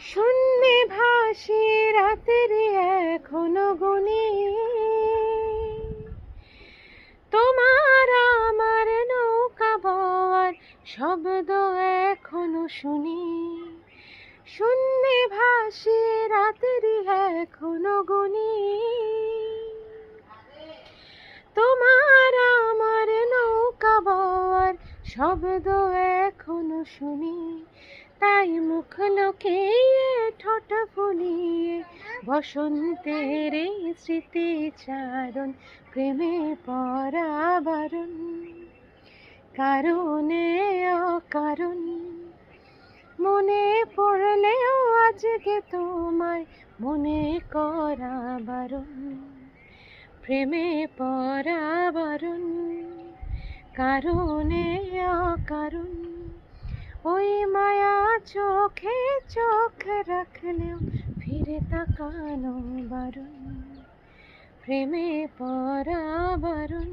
শূন্যে ভাসি রাতের এখনো গুনি, তোমার আমার নৌকা বওয়ার শব্দ এখনো শুনি। শূন্যে ভাসি রাতের এখনো গুনি, তোমার আমার নৌকা বওয়ার শব্দ এখনো শুনি। তাই মুখ লুকিয়ে ঠোঁট ফুলিয়ে বসন্তের এই স্মৃতিচারণ, প্রেমে পড়া বারণ, কারণে অকারণ। মনে পড়লেও আজকে তোমায় মনে করা বারণ, প্রেমে পড়া বারণ, কারণে অকারণ। ওই মায়া চোখে চোখ রাখলেও ফিরে তাকানো বারণ, প্রেমে পড়া বারণ।